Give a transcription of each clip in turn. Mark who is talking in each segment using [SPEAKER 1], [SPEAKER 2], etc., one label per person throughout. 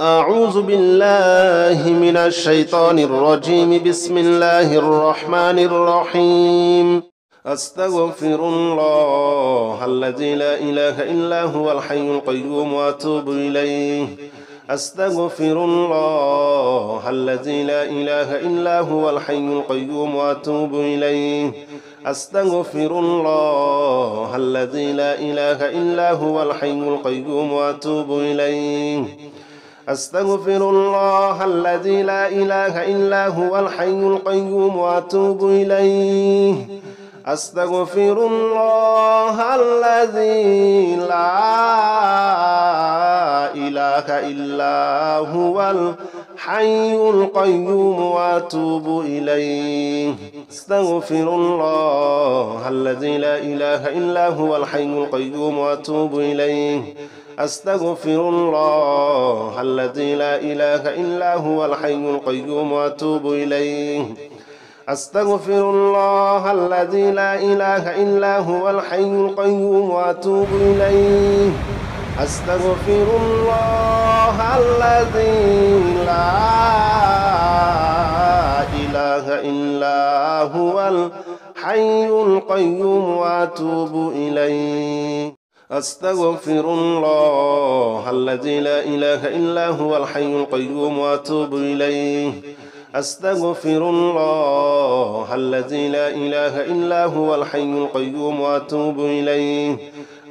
[SPEAKER 1] أعوذ بالله من الشيطان الرجيم. بسم الله الرحمن الرحيم. أستغفر الله الذي لا إله إلا هو الحي القيوم وأتوب إليه. أستغفر الله الذي لا إله إلا هو الحي القيوم وأتوب إليه. أستغفر الله الذي لا إله إلا هو الحي القيوم وأتوب إليه. أستغفر الله الذي لا إله إلا هو الحي القيوم وأتوب إليه. أستغفر الله الذي لا إله إلا هو الحي القيوم وأتوب إليه. أستغفر الله الذي لا إله إلا هو الحي القيوم وأتوب إليه. أستغفر الله الذي لا إله إلا هو الحي القيوم وأتوب إليه. أستغفر الله الذي لا إله إلا هو الحي القيوم وأتوب إليه. أستغفر الله الذي لا إله إلا هو الحي القيوم وأتوب إليه. أستغفر الله الذي لا إله إلا هو الحي القيوم وأتوب إليه. أستغفر الله الذي لا إله إلا هو الحي القيوم وأتوب إليه.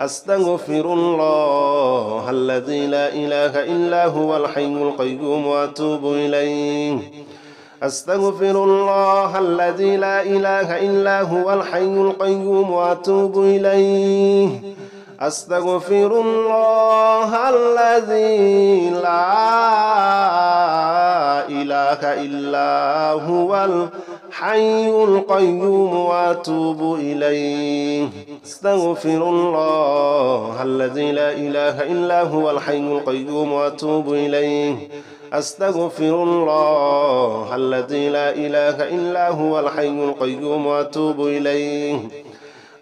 [SPEAKER 1] أستغفر الله الذي لا إله إلا هو الحي القيوم وأتوب إليه. أستغفر الله الذي لا إله إلا هو الحي القيوم وأتوب إليه. أستغفر الله الذي لا إله إلا هو الحي القيوم وأتوب إليه. أستغفر الله الذي لا إله إلا هو الحي القيوم وأتوب إليه. أستغفر الله الذي لا إله إلا هو الحي القيوم وأتوب إليه.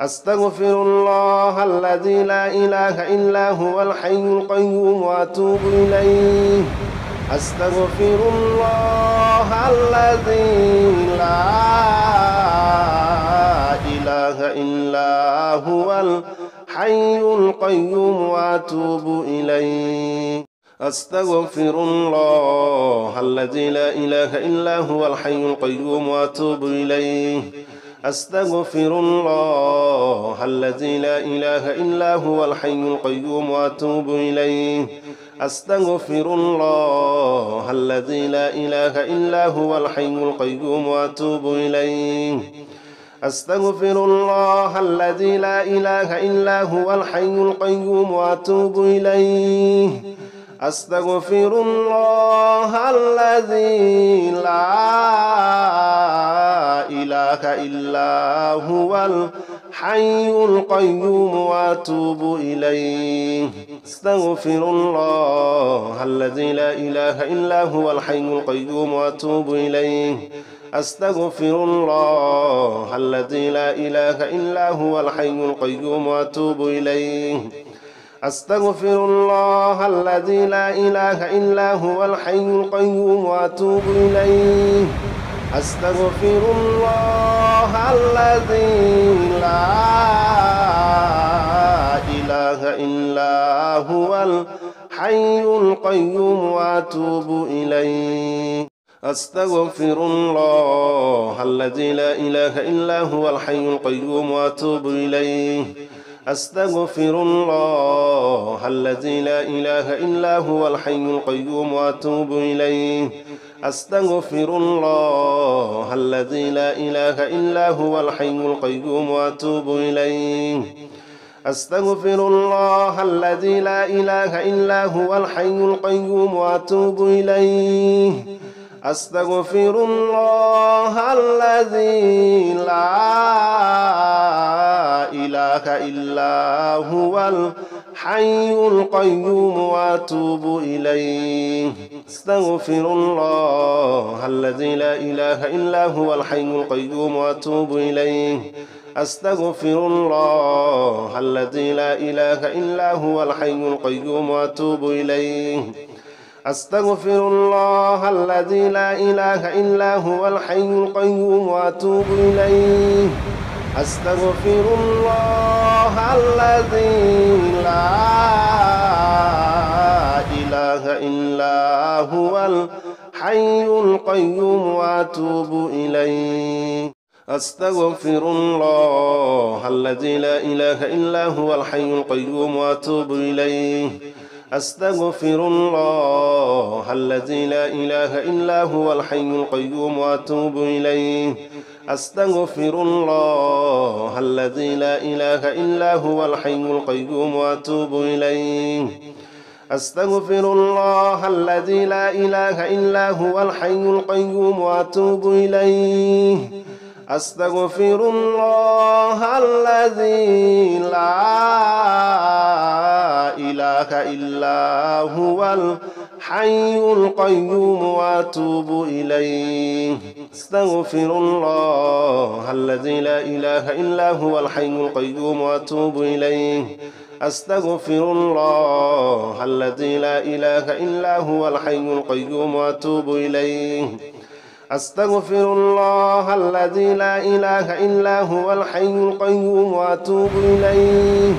[SPEAKER 1] أستغفر الله الذي لا إله إلا هو الحي القيوم وأتوب إليه. أستغفر الله الذي لا إله إلا هو الحي القيوم وأتوب إليه. أستغفر الله الذي لا إله إلا هو الحي القيوم وأتوب إليه. أستغفر الله الذي لا إله إلا هو الحي القيوم وأتوب إليه. أستغفر الله الذي لا إله إلا هو الحي القيوم وأتوب إليه. أستغفر الله الذي لا إله إلا هو الحي القيوم وأتوب إليه. أستغفر الله الذي لا إله إلا هو الحي القيوم وأتوب إليه. أستغفر الله الذي لا إله إلا هو الحي القيوم وأتوب إليه. أستغفر الله الذي لا إله إلا هو الحي القيوم وأتوب إليه. أستغفر الله الذي لا إله إلا هو الحي القيوم وأتوب إليه. أستغفر الله الذي لا إله إلا هو الحي القيوم وأتوب إليه. أستغفر الله الذي لا إله إلا هو الحي القيوم وأتوب إليه. أستغفر الله الذي لا إله إلا هو الحي القيوم وأتوب إليه. أستغفر الله الذي لا إله إلا هو الحي القيوم وأتوب إليه. أستغفر الله الذي لا إله إلا هو الحي القيوم وأتوب إليه. أستغفر الله الذي لا إله إلا هو الحي القيوم وأتوب إليه. أستغفر الله الذي لا إله إلا هو الحي القيوم وأتوب إليه. أستغفر الله الذي لا إله إلا هو الحي القيوم وأتوب إليه. أستغفر الله الذي لا إله إلا هو الحي القيوم وأتوب إليه أستغفر الله الذي لا إله إلا هو الحي القيوم وأتوب إليه أستغفر الله الذي لا إله إلا هو الحي القيوم وأتوب إليه أستغفر الله الذي لا إله إلا هو الحي القيوم وأتوب إليه أستغفر الله الذي لا إله إلا هو الحي القيوم وأتوب إليه أستغفر الله الذي لا إله إلا هو الحي القيوم وأتوب إليه أستغفر الله الذي لا إله إلا هو الحي القيوم وأتوب إليه أستغفر الله الذي لا إله إلا هو الحي القيوم وأتوب إليه أستغفر الله الذي لا إله إلا هو الحي القيوم وأتوب إليه أستغفر الله الذي لا إله إلا هو الحي القيوم وأتوب إليه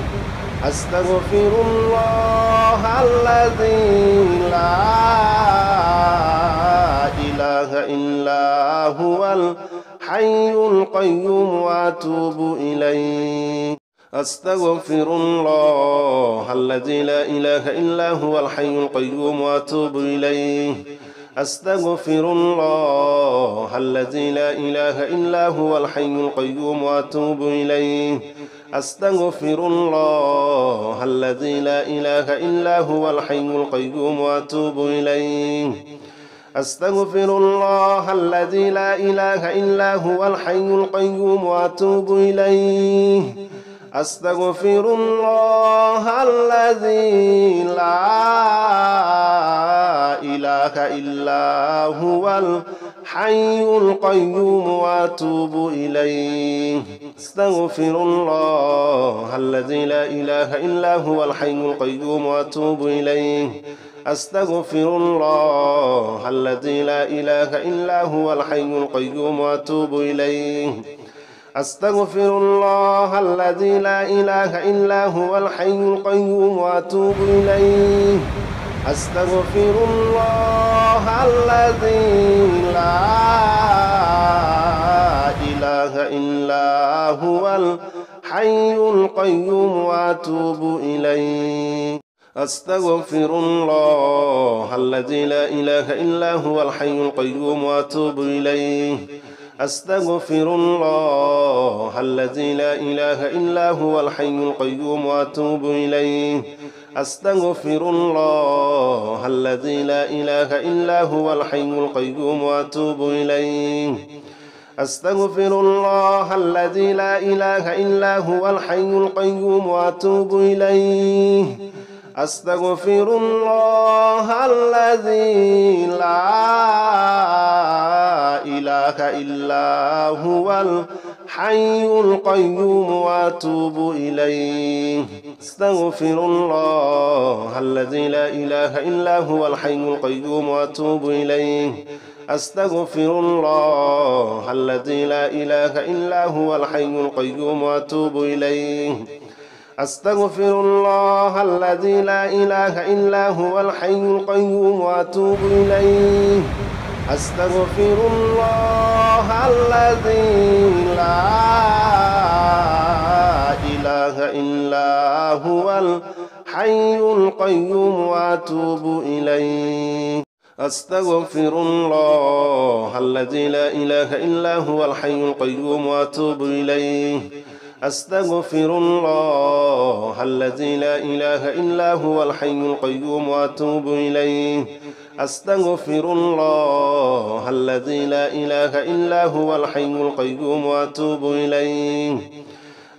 [SPEAKER 1] أستغفر الله الذي لا إله إلا هو الحي القيوم وأتوب إليه أستغفر الله الذي لا إله إلا هو الحي القيوم وأتوب إليه أستغفر الله الذي لا إله إلا هو الحي القيوم وأتوب إليه أستغفر الله الذي لا إله إلا هو الحي القيوم وأتوب إليه أستغفر الله الذي لا إله إلا هو الحي القيوم وأتوب إليه أستغفر الله الذي لا إله إلا هو الحي القيوم وأتوب إليه أستغفر الله الذي لا إله إلا هو الحي القيوم وأتوب إليه أستغفر الله الذي لا إله إلا هو الحي القيوم وأتوب إليه أستغفر الله الذي لا إله إلا هو الحي القيوم وأتوب إليه أستغفر الله الذي لا إله إلا هو الحي القيوم وأتوب إليه أستغفر الله الذي لا إله إلا هو الحي القيوم وأتوب إليه أستغفر الله الذي لا إله إلا هو الحي القيوم وأتوب إليه أستغفر الله الذي لا إله إلا هو الحي القيوم وأتوب إليه أستغفر الله الذي لا إله إلا هو الحي القيوم وأتوب إليه أستغفر الله الذي لا إله إلا هو الحي القيوم وأتوب إليه أستغفر الله الذي لا إله إلا هو الحي القيوم وأتوب إليه أستغفر الله الذي لا إله إلا هو الحي القيوم وأتوب إليه أستغفر الله الذي لا إله إلا هو الحي القيوم وأتوب إليه أستغفر الله الذي لا إله إلا هو الحي القيوم وأتوب إليه أستغفر الله الذي لا إله إلا هو الحي القيوم وأتوب إليه أستغفر الله الذي لا إله إلا هو الحي القيوم وأتوب إليه أستغفر الله الذي لا إله إلا هو الحي القيوم وأتوب إليه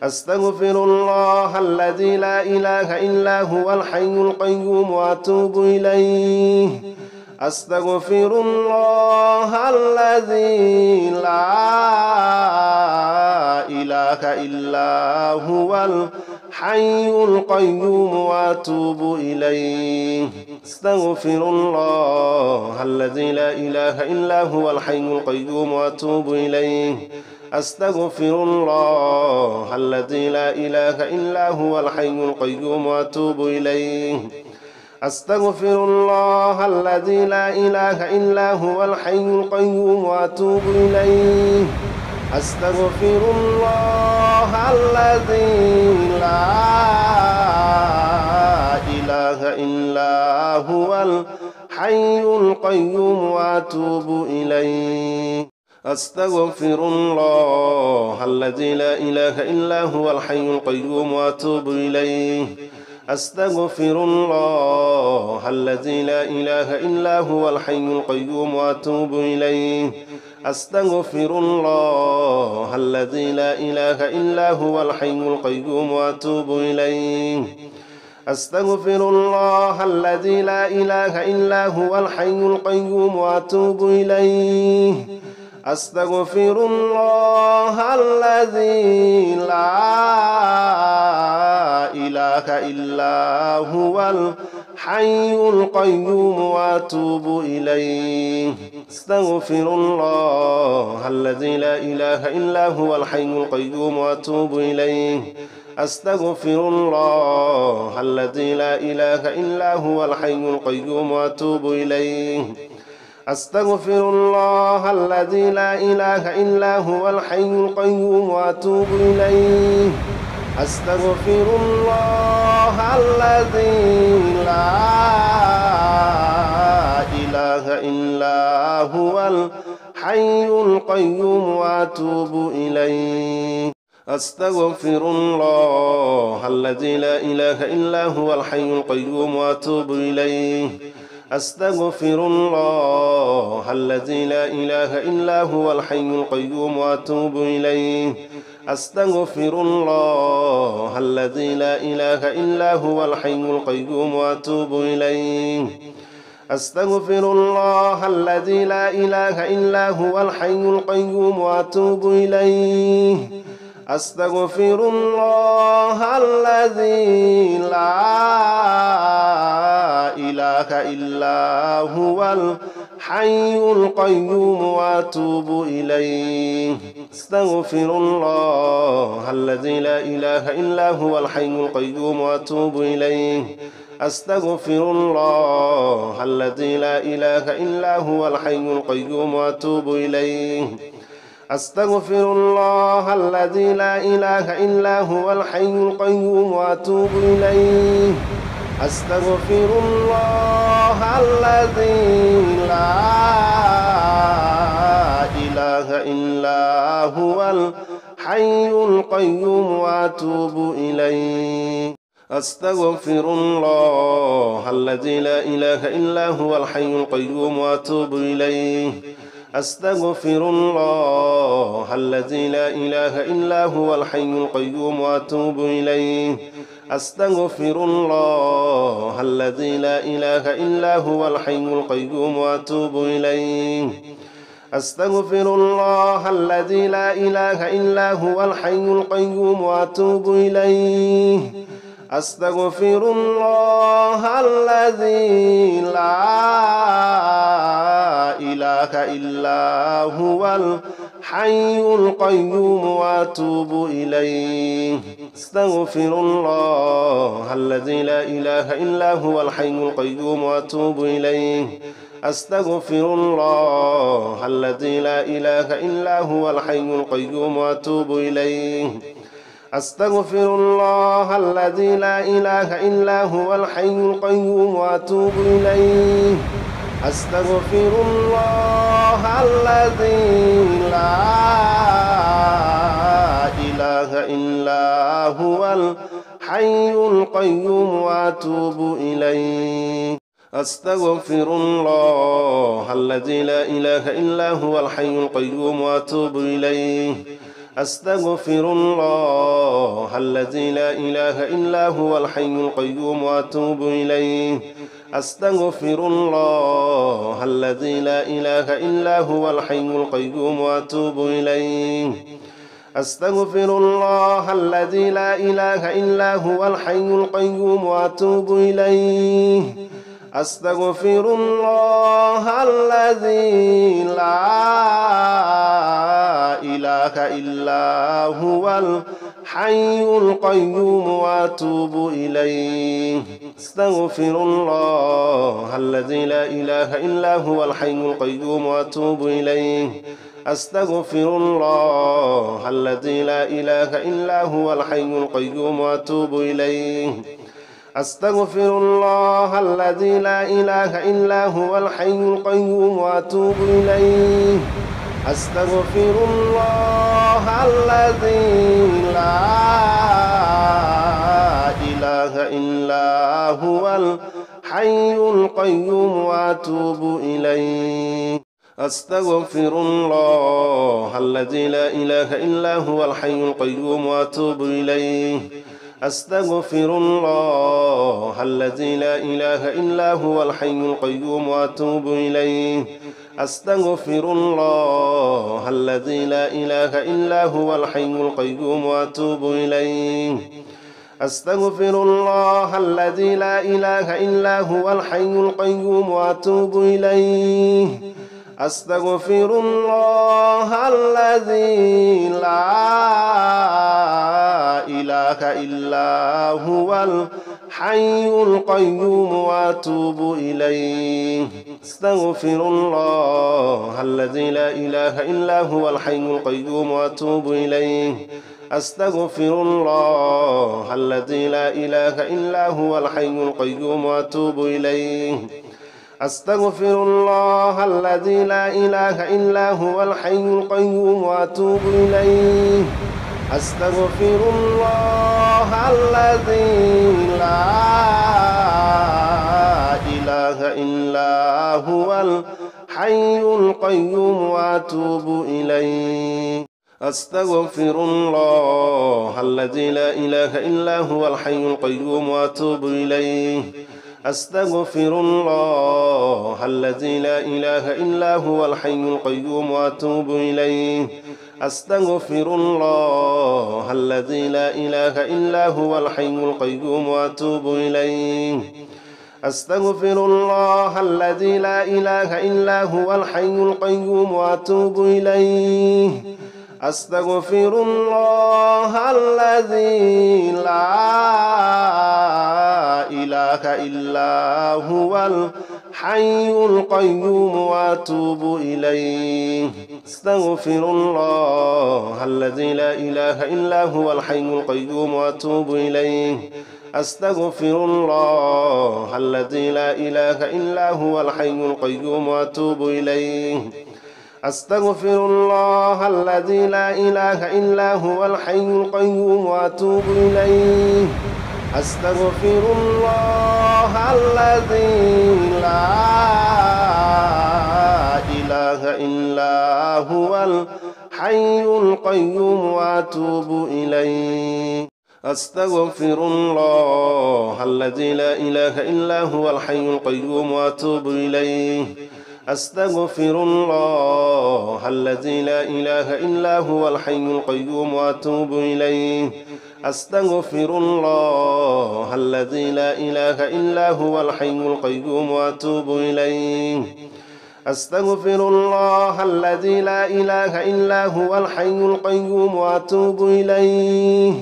[SPEAKER 1] أستغفر الله الذي لا إله إلا هو الحي القيوم وأتوب إليه أستغفر الله الذي لا إله إلا هو الحي القيوم وأتوب إليه أستغفر الله الذي لا إله إلا هو الحي القيوم وأتوب إليه أستغفر الله الذي لا إله إلا هو الحي القيوم وأتوب إليه أستغفر الله الذي لا إله إلا هو الحي القيوم وأتوب إليه أستغفر الله الذي لا إله إلا هو الحي القيوم وأتوب إليه أستغفر الله الذي لا إله إلا هو الحي القيوم وأتوب إليه أستغفر الله الذي لا إله إلا هو الحي القيوم وأتوب إليه أستغفر الله الذي لا إله إلا هو الحي القيوم وأتوب إليه أستغفر الله الذي لا إله إلا هو الحي القيوم وأتوب إليه أستغفر الله الذي لا إله إلا هو الحي القيوم وأتوب إليه أستغفر الله الذي لا إله إلا هو الحي القيوم وأتوب إليه أستغفر الله الذي لا إله إلا هو الحي القيوم وأتوب إليه أستغفر الله الذي لا إله إلا هو الحي القيوم وأتوب إليه أستغفر الله الذي لا إله إلا هو الحي القيوم وأتوب إليه أستغفر الله الذي لا إله إلا هو الحي القيوم وأتوب إليه أستغفر الله الذي لا إله إلا هو الحي القيوم وأتوب إليه أستغفر الله الذي لا إله إلا هو الحي القيوم وأتوب إليه أستغفر الله الذي لا إله إلا هو الحي القيوم وأتوب إليه أستغفر الله الذي لا إله إلا هو الحي القيوم وأتوب إليه أستغفر الله الذي لا إله إلا هو الحي القيوم وأتوب إليه أستغفر الله الذي لا إله إلا هو الحي القيوم وأتوب إليه أستغفر الله الذي لا إله إلا هو الحي القيوم وأتوب إليه أستغفر الله الذي لا إله إلا هو الحي القيوم وأتوب إليه أستغفر الله الذي لا إله إلا هو الحي القيوم وأتوب إليه أستغفر الله الذي لا إله إلا هو الحي القيوم وأتوب إليه أستغفر الله الذي لا إله إلا هو الحي القيوم وأتوب إليه أستغفر الله الذي لا إله إلا هو الحي القيوم وأتوب إليه أستغفر الله الذي لا إله إلا هو الحي القيوم وأتوب إليه أستغفر الله الذي لا إله إلا هو الحي القيوم وأتوب إليه أستغفر الله الذي لا إله إلا هو الحي القيوم وأتوب إليه أستغفر الله الذي لا إله إلا هو الحي القيوم وأتوب إليه أستغفر الله الذي لا إله إلا هو الحي القيوم وأتوب إليه أستغفر الله الذي لا إله إلا هو الحي القيوم وأتوب إليه أستغفر الله الذي لا إله إلا هو الحي القيوم وأتوب إليه أستغفر الله الذي لا إله إلا هو الحي القيوم وأتوب إليه أستغفر الله الذي لا إله إلا هو الحي القيوم وأتوب إليه أستغفر الله الذي لا إله إلا هو الحي القيوم وأتوب إليه أستغفر الله الذي لا إله إلا هو الحي القيوم وأتوب إليه أستغفر الله الذي لا إله إلا هو الحي القيوم وأتوب إليه أستغفر الله الذي لا إله إلا هو الحي القيوم وأتوب إليه أستغفر الله الذي لا إله إلا هو الحي القيوم وأتوب إليه أستغفر الله الذي لا إله إلا هو الحي القيوم وأتوب إليه أستغفر الله الذي لا إله إلا هو الحي القيوم وأتوب إليه أستغفر الله الذي لا إله إلا هو الحي القيوم وأتوب إليه أستغفر الله الذي لا إله إلا هو الحي القيوم وأتوب إليه أستغفر الله الذي لا إله إلا هو الحي القيوم وأتوب إليه أستغفر الله الذي لا إله إلا هو الحي القيوم وأتوب إليه أستغفر الله الذي لا إله إلا هو الحي القيوم وأتوب إليه أستغفر الله الذي لا إله إلا هو الحي القيوم وأتوب إليه أستغفر الله الذي لا إله إلا هو الحي القيوم وأتوب إليه أستغفر الله الذي لا إله إلا هو الحي القيوم وأتوب إليه أستغفر الله الذي لا إله إلا هو الحي القيوم وأتوب إليه أستغفر الله الذي لا إله إلا هو الحي القيوم وأتوب إليه أستغفر الله الذي لا إله إلا هو الحي القيوم وأتوب إليه أستغفر الله الذي لا إله إلا هو الحي القيوم وأتوب إليه أستغفر الله الذي لا إله إلا هو الحي القيوم وأتوب إليه أستغفر الله الذي لا إله إلا هو الحي القيوم وأتوب إليه أستغفر الله الذي لا إله إلا هو الحي القيوم وأتوب إليه أستغفر الله الذي لا إله إلا هو الحي القيوم وأتوب إليه أستغفر الله الذي لا إله إلا هو الحي القيوم وأتوب إليه أستغفر الله الذي لا إله إلا هو الحي القيوم وأتوب إليه أستغفر الله الذي لا إله إلا هو الحي القيوم وأتوب إليه أستغفر الله الذي لا إله إلا هو الحي القيوم وأتوب إليه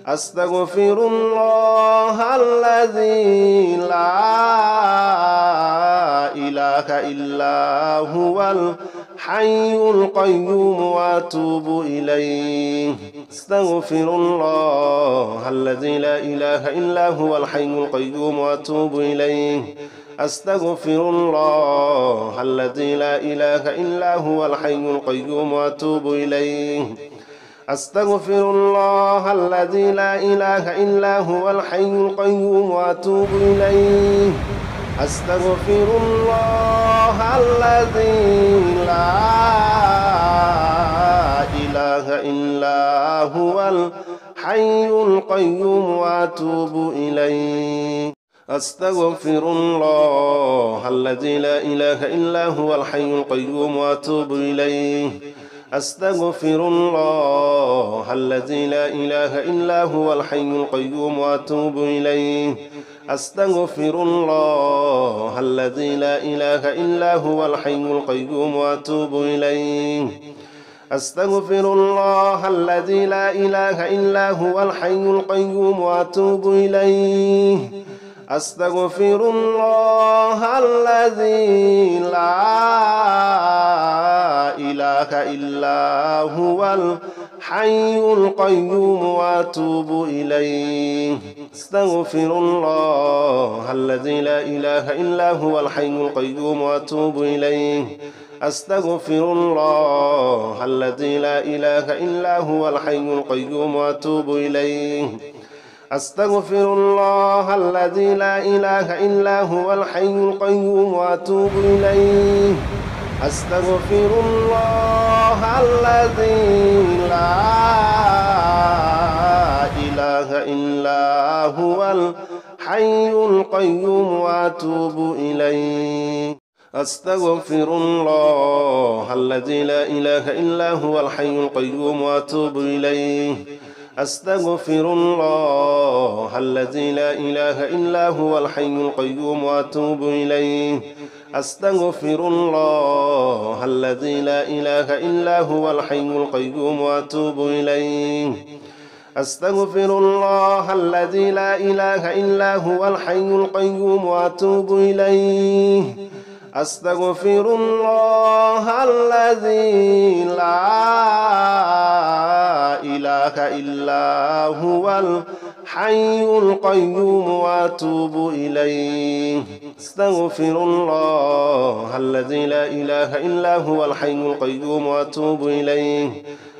[SPEAKER 1] أستغفر الله الذي لا إله إلا هو الحي القيوم وأتوب إليه أستغفر الله الذي لا إله إلا هو الحي القيوم وأتوب إليه أستغفر الله الذي لا إله إلا هو الحي القيوم وأتوب إليه أستغفر الله الذي لا إله إلا هو الحي القيوم وأتوب إليه أستغفر الله الذي لا إله إلا هو الحي القيوم وأتوب إليه أستغفر الله الذي لا إله إلا هو الحي القيوم وأتوب إليه أستغفر الله الذي لا إله إلا هو الحي القيوم وأتوب إليه أستغفر الله الذي لا إله إلا هو الحي القيوم وأتوب إليه أستغفر الله الذي لا إله إلا هو الحي القيوم وأتوب إليه أستغفر الله الذي لا إله إلا هو الحي القيوم وأتوب إليه أستغفر الله الذي لا إله إلا هو الحي القيوم وأتوب إليه أستغفر الله الذي لا إله إلا هو الحي القيوم وأتوب إليه أستغفر الله الذي لا إله إلا هو الحي القيوم وأتوب إليه أستغفر الله الذي لا إله إلا هو الحي القيوم وأتوب إليه أستغفر الله الذي لا إله إلا هو الحي القيوم وأتوب إليه أستغفر الله الذي لا إله إلا هو الحي القيوم وأتوب إليه أستغفر الله الذي لا إله إلا هو الحي القيوم وأتوب إليه أستغفر الله الذي لا إله إلا هو الحي القيوم وأتوب إليه أستغفر الله الذي لا إله إلا هو الحي القيوم وأتوب إليه أستغفر الله الذي لا إله إلا هو الحي القيوم وأتوب إليه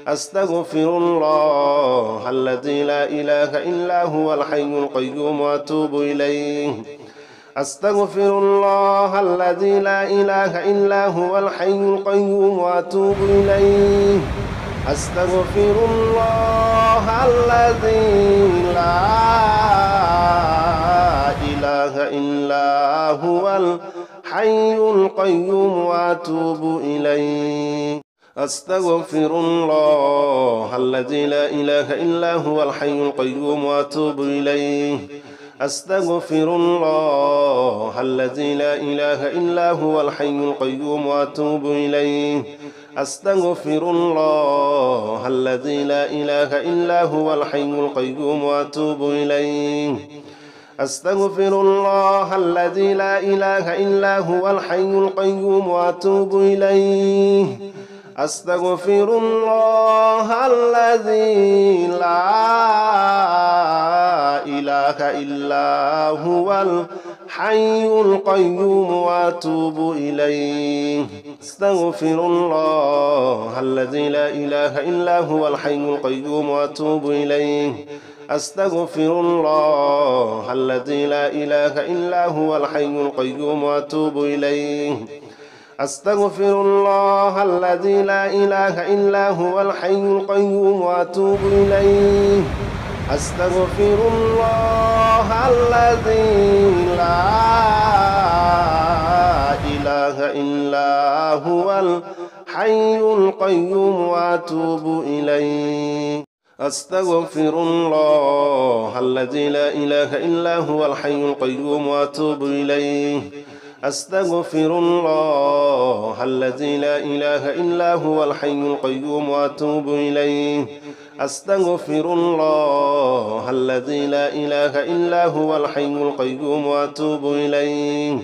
[SPEAKER 1] أستغفر الله الذي لا إله إلا هو الحي القيوم وأتوب إليه أستغفر الله الذي لا إله إلا هو الحي القيوم وأتوب إليه أستغفر الله الذي لا إله إلا هو الحي القيوم وأتوب إليه أستغفر الله الذي لا إله إلا هو الحي القيوم وأتوب إليه أستغفر الله الذي لا إله إلا هو الحي القيوم وأتوب إليه أستغفر الله الذي لا إله إلا هو الحي القيوم وأتوب إليه أستغفر الله الذي لا إله إلا هو الحي القيوم وأتوب إليه أستغفر الله الذي لا إله إلا هو الحي القيوم وأتوب إليه أستغفر الله الذي لا إله إلا هو الحي القيوم وأتوب إليه أستغفر الله الذي لا إله إلا هو الحي القيوم وأتوب إليه أستغفر الله الذي لا إله إلا هو الحي القيوم وأتوب إليه أستغفر الله الذي لا إله إلا هو الحي القيوم وأتوب إليه أستغفر الله الذي لا إله إلا هو الحي القيوم وأتوب إليه أستغفر الله الذي لا إله إلا هو الحي القيوم وأتوب إليه أستغفر الله الذي لا إله إلا هو الحي القيوم وأتوب إليه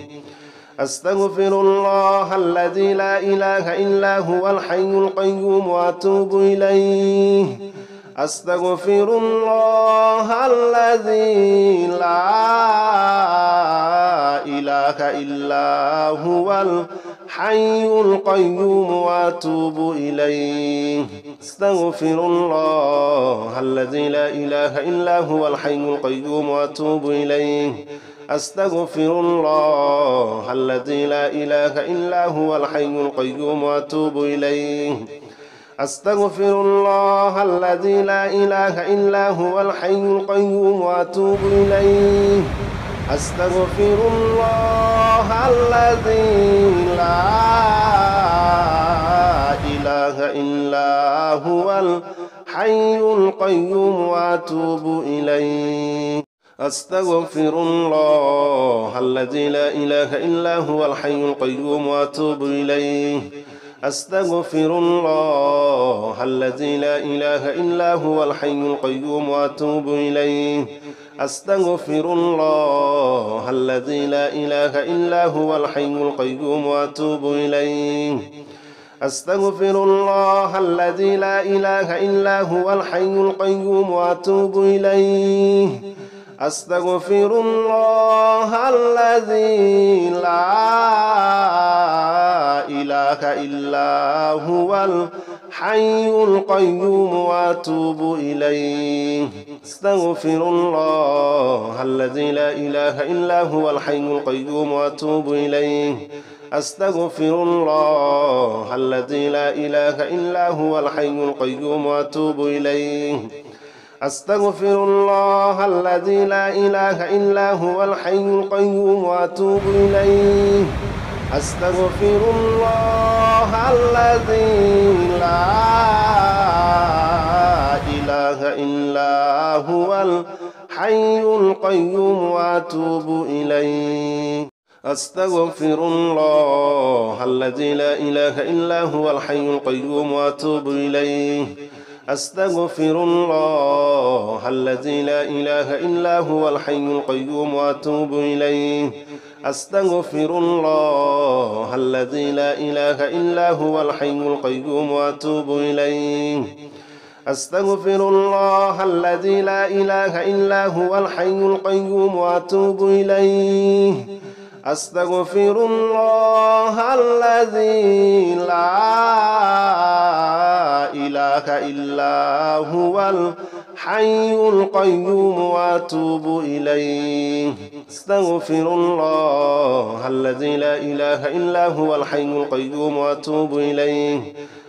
[SPEAKER 1] أستغفر الله الذي لا إله إلا هو الحي القيوم وأتوب إليه أستغفر الله الذي لا إله إلا هو الحي القيوم وأتوب إليه أستغفر الله الذي لا إله إلا هو الحي القيوم وأتوب إليه أستغفر الله الذي لا إله إلا هو الحي القيوم وأتوب إليه أستغفر الله الذي لا إله إلا هو الحي القيوم وأتوب إليه أستغفر الله الذي لا إله إلا هو الحي القيوم وأتوب إليه أستغفر الله الذي لا إله إلا هو الحي القيوم وأتوب إليه أستغفر الله الذي لا إله إلا هو الحي القيوم وأتوب إليه أستغفر الله الذي لا إله إلا هو الحي القيوم وأتوب إليه أستغفر الله الذي لا إله إلا هو الحي القيوم وأتوب إليه أستغفر الله الذي لا إله إلا هو الحي القيوم وأتوب إليه أستغفر الله الذي لا إله إلا هو الحي القيوم وأتوب إليه أستغفر الله الذي لا إله إلا هو الحي القيوم وأتوب إليه أستغفر الله الذي لا إله إلا هو الحي القيوم وأتوب إليه أستغفر الله الذي لا إله إلا هو الحي القيوم وأتوب إليه أستغفر الله الذي لا إله إلا هو الحي القيوم وأتوب إليه أستغفر الله الذي لا إله إلا هو الحي القيوم وأتوب إليه أستغفر الله الذي لا إله إلا هو الحي القيوم وأتوب إليه أستغفر الله الذي لا إله إلا هو الحي القيوم وأتوب إليه أستغفر الله الذي لا إله إلا هو الحي القيوم وأتوب إليه أستغفر الله الذي لا إله إلا هو الحي القيوم وأتوب إليه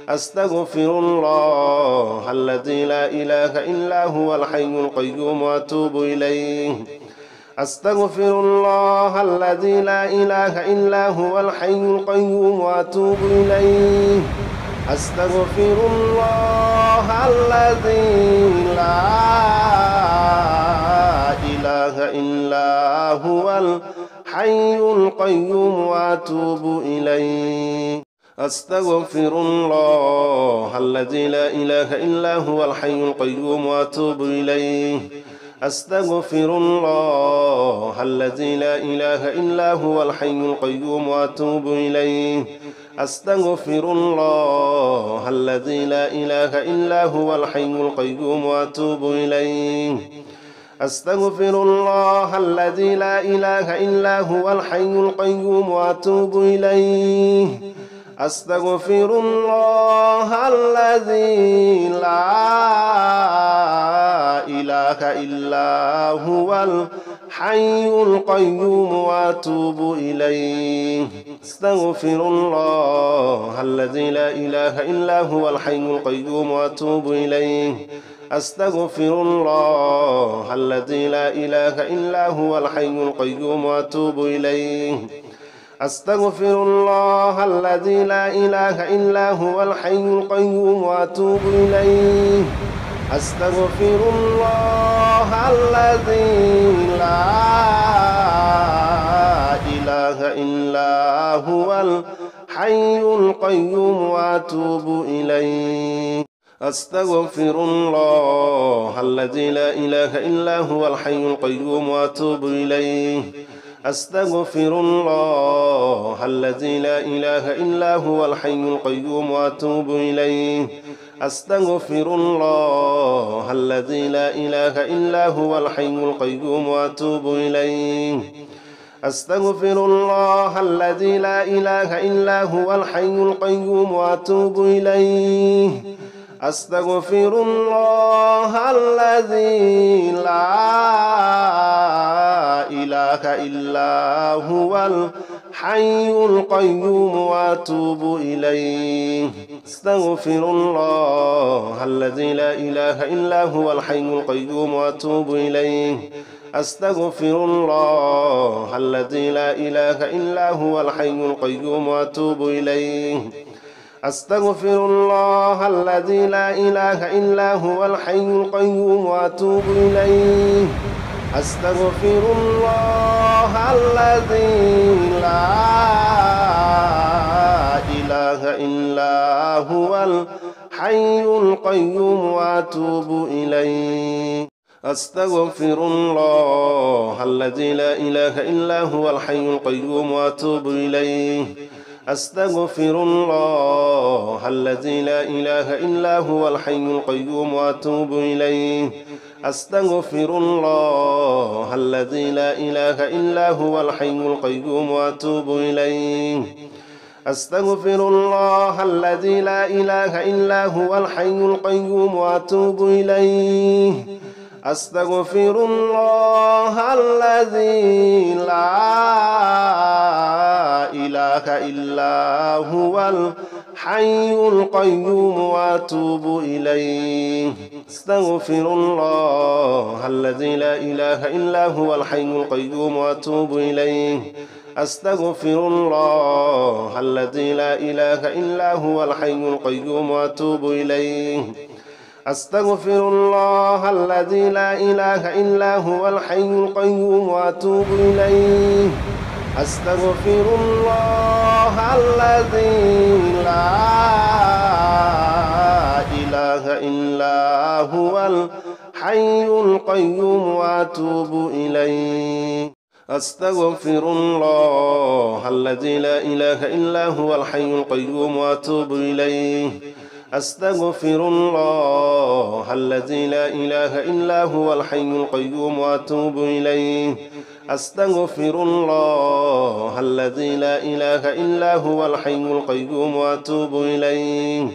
[SPEAKER 1] أستغفر الله الذي لا إله إلا هو الحي القيوم وأتوب إليه أستغفر الله الذي لا إله إلا هو الحي القيوم وأتوب إليه أستغفر الله الذي لا إله إلا هو الحي القيوم وأتوب إليه أستغفر الله الذي لا إله إلا هو الحي القيوم وأتوب إليه أستغفر الله الذي لا إله إلا هو الحي القيوم وأتوب إليه أستغفر الله الذي لا إله إلا هو الحي القيوم وأتوب إليه أستغفر الله الذي لا إله إلا هو الحي القيوم وأتوب إليه أستغفر الله الذي لا إله إلا هو الحي القيوم وأتوب إليه أستغفر الله الذي لا إله إلا هو الحي القيوم وأتوب إليه أستغفر الله الذي لا إله إلا هو الحي القيوم وأتوب إليه أستغفر الله الذي لا إله إلا هو الحي القيوم وأتوب إليه أستغفر الله الذي لا إله إلا هو الحي القيوم وأتوب إليه أستغفر الله الذي لا إله إلا هو الحي القيوم وأتوب إليه أستغفر الله الذي لا إله إلا هو الحي القيوم وأتوب إليه أستغفر الله الذي لا إله إلا هو الحي القيوم وأتوب إليه أستغفر الله الذي لا إله إلا هو الحي القيوم وأتوب إليه أستغفر الله الذي لا إله إلا هو الحي القيوم وأتوب إليه أستغفر الله الذي لا إله إلا هو الحي القيوم وأتوب إليه أستغفر الله الذي لا إله إلا هو الحي القيوم وأتوب إليه أستغفر الله الذي لا إله إلا هو الحي القيوم وأتوب إليه أستغفر الله الذي لا إله إلا هو الحي القيوم وأتوب إليه أستغفر الله الذي لا إله إلا هو الحي القيوم وأتوب إليه أستغفر الله الذي لا إله إلا هو الحي القيوم وأتوب إليه أستغفر الله الذي لا إله إلا هو الحي القيوم وأتوب إليه أستغفر الله الذي لا إله إلا هو الحي القيوم وأتوب إليه أستغفر الله الذي لا إله إلا هو الحي القيوم وأتوب إليه أستغفر الله الذي لا إله إلا هو الحي القيوم وأتوب إليه أستغفر الله الذي لا إله إلا هو الحي القيوم وأتوب إليه أستغفر الله الذي لا إله إلا هو الحي القيوم وأتوب إليه أستغفر الله الذي لا إله إلا هو الحي القيوم وأتوب إليه أستغفر الله الذي لا إله إلا هو الحي القيوم وأتوب إليه أستغفر الله الذي لا إله إلا هو الحي القيوم وأتوب إليه أستغفر الله الذي لا إله إلا هو الحي القيوم وأتوب إليه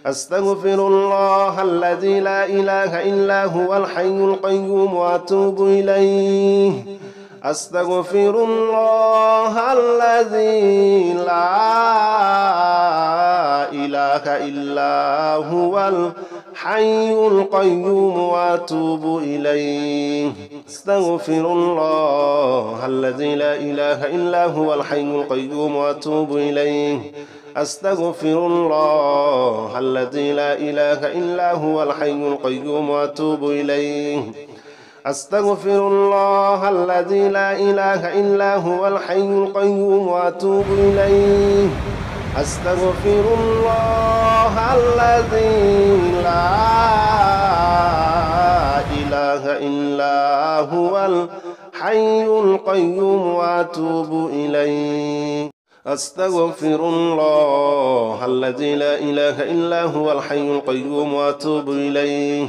[SPEAKER 1] أستغفر الله الذي لا إله إلا هو الحي القيوم وأتوب إليه أستغفر الله الذي لا إله إلا هو الحي القيوم وأتوب إليه أستغفر الله الذي لا إله إلا هو الحي القيوم وأتوب إليه أستغفر الله الذي لا إله إلا هو الحي القيوم وأتوب إليه أستغفر الله الذي لا إله إلا هو الحي القيوم وأتوب إليه أستغفر الله الذي لا إله إلا هو الحي القيوم وأتوب إليه أستغفر الله الذي لا إله إلا هو الحي القيوم وأتوب إليه أستغفر الله الذي لا إله إلا هو الحي القيوم وأتوب إليه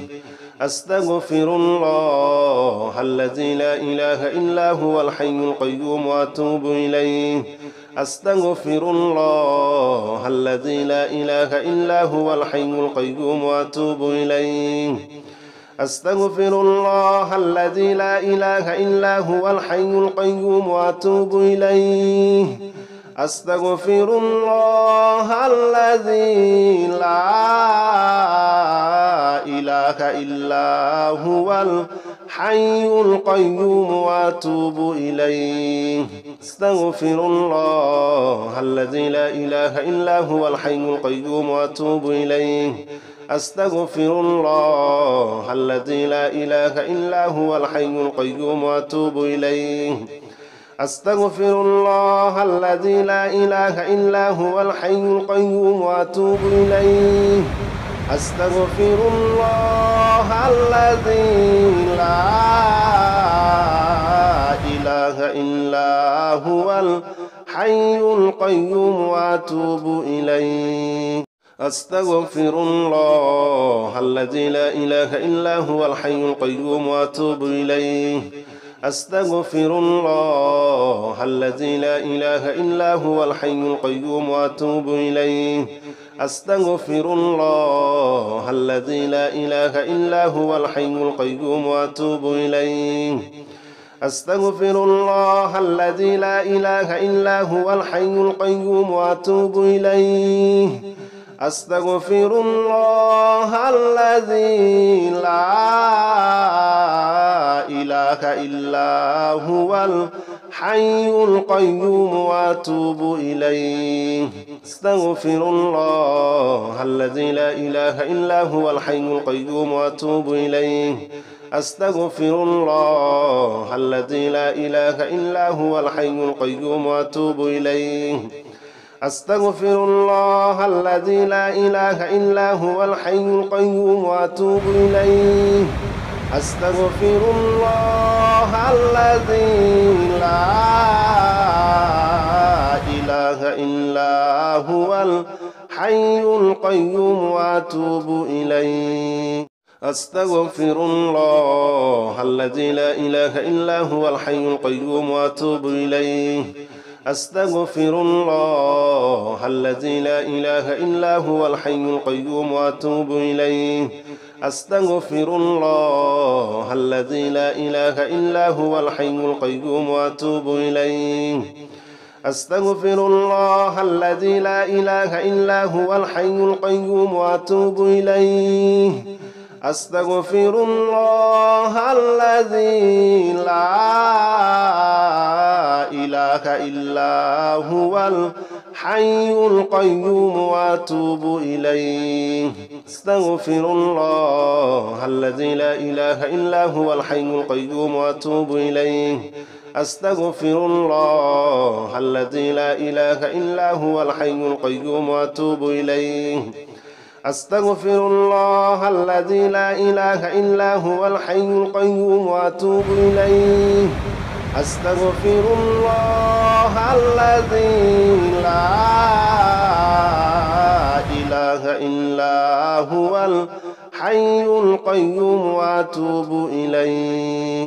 [SPEAKER 1] أستغفر الله الذي لا إله إلا هو الحي القيوم وأتوب إليه أستغفر الله الذي لا إله إلا هو الحي القيوم وأتوب إليه أستغفر الله الذي لا إله إلا هو الحي القيوم وأتوب إليه أستغفر الله الذي لا إله إلا هو الحي القيوم وأتوب إليه أستغفر الله الذي لا إله إلا هو الحي القيوم وأتوب إليه أستغفر الله الذي لا إله إلا هو الحي القيوم وأتوب إليه أستغفر الله الذي لا إله إلا هو الحي القيوم وأتوب إليه أستغفر الله الذي لا إله إلا هو الحي القيوم وأتوب إليه أستغفر الله الذي لا إله إلا هو الحي القيوم وأتوب إليه أستغفر الله الذي لا إله إلا هو الحي القيوم وأتوب إليه أستغفر الله الذي لا إله إلا هو الحي القيوم وأتوب إليه أستغفر الله الذي لا إله إلا هو الحي القيوم وأتوب إليه أستغفر الله الذي لا إله إلا هو الحي القيوم وأتوب إليه أستغفر الله الذي لا إله إلا هو الحي القيوم وأتوب إليه أستغفر الله الذي لا إله إلا هو الحي القيوم وأتوب إليه أستغفر الله الذي لا إله إلا هو الحي القيوم وأتوب إليه أستغفر الله الذي لا إله إلا هو الحي القيوم وأتوب إليه أستغفر الله الذي لا إله إلا هو الحي القيوم وأتوب إليه أستغفر الله الذي لا إله إلا هو الحي القيوم وأتوب إليه أستغفر الله الذي لا إله إلا هو الحي القيوم وأتوب إليه أستغفر الله الذي لا إله إلا هو الحي القيوم وأتوب إليه أستغفر الله الذي لا إله إلا هو الحي القيوم وأتوب إليه أستغفر الله الذي لا إله إلا هو الحي القيوم وأتوب إليه أستغفر الله الذي لا إله إلا هو الحي القيوم وأتوب إليه أستغفر الله الذي لا إله إلا هو الحي القيوم وأتوب إليه